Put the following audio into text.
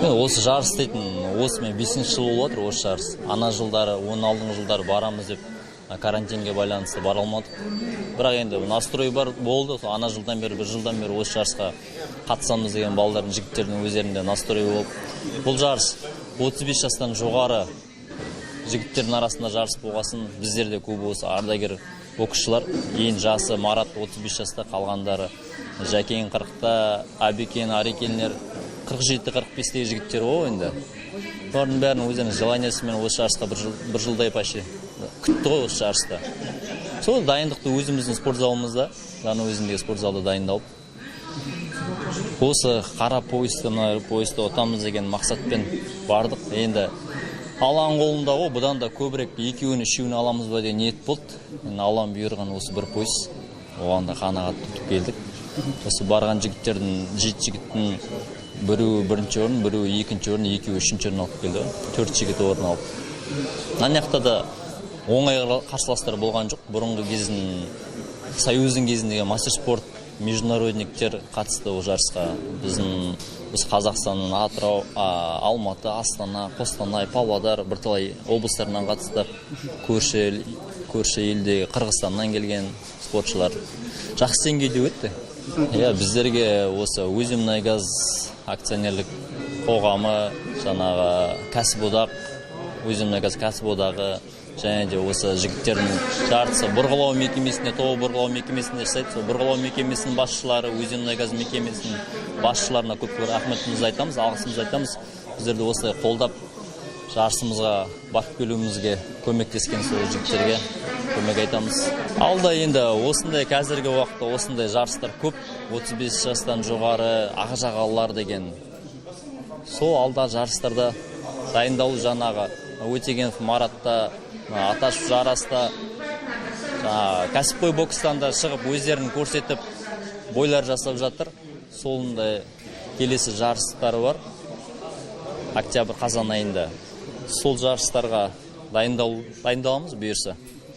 Осы жарыс дейтін, осы мен 5-ші жыл болып отыр осы жарыс. Ана жылдары, оның алдыңғы жылдары барамыз деп карантинге байланысты бара алмадық. Бірақ енді настрой бар болды. Ана жылдан бері, бір жылдан бері осы жарысқа қатысамыз деген балалардың, жігіттердің өздерінде настрой болып. Бұл жарыс 35 жастан жоғары жігіттердің арасында жарыс болғасын, біздерде көбі осы ардагер боксшылар. Ең жасы Марат 35 жаста, қалғандары Жәкең 40-та, Абекен, Арекенлер 47-45-тегі жігіттер ғой енді. Олардың бәрінің өздерінің желаниясымен осы жарысқа бір жылдай паши күтті ғой осы жарыста. Сол дайындықты өзіміздің спортзалымызда, жаңа өзіндегі спортзалда дайындалып. Осы қара поезді отамыз деген мақсатпен бардық. Енді Алланың қолында ғой, бұдан да көбірек 2-3 аламыз ба деген ниет болды. Алланың бұйырған осы бір поез. Оған да қанағат тұтып келдік. Осы барған жігіттердің, 7 жігіттің біреуі 1-ші орын, біреуі 2-ші орын, екеуі 3-ші орын алып келді. 4 жігіт орын алып. Анаяқта да оңай қарсыластар болған жоқ. Бұрынғы кездің, Союздың кезіндегі мастер спорт международниктер қатысты ол жарысқа. Біздің Қазақстанның Атырау, Алматы, Астана, Қостанай, Павлодар, бірталай облыстарынан қатысты. Көрші елдегі Қырғызстаннан келген спортшылар жақсы деңгейде өтті. Біздерге осы Өзімнайгаз акционерлік қоғамы, жаңағы кәсіподақ, Өзімнайгаз кәсіподағы, және де осы жігіттердің жартысы бұрғылау мекемесінде, тобы бұрғылау мекемесінде жасайды. Сол бұрғылау мекемесінің басшылары, Өзімнайгаз мекемесінің басшыларына көп рахметімізді айтамыз, алғысымызды айтамыз. Біздерді осылай қолдап, жарысымызға барып келуімізге көмектескен сол жігіттерге көмек айтамыз. Алда енді осындай қазіргі уақытта осындай жарыстар көп, 35 жастан жоғары ағажағалылар деген. Сол алда жарыстарда дайындалу жаңағы Өтегенов Маратта, Аташев Жараста, кәсіпқой бокстан да шығып өздерін көрсетіп, бойлар жасап жатыр. Солында келесі жарыстары бар. Октябрь қазан айында. Сол жарыстарға дайындаламыз бұйырса.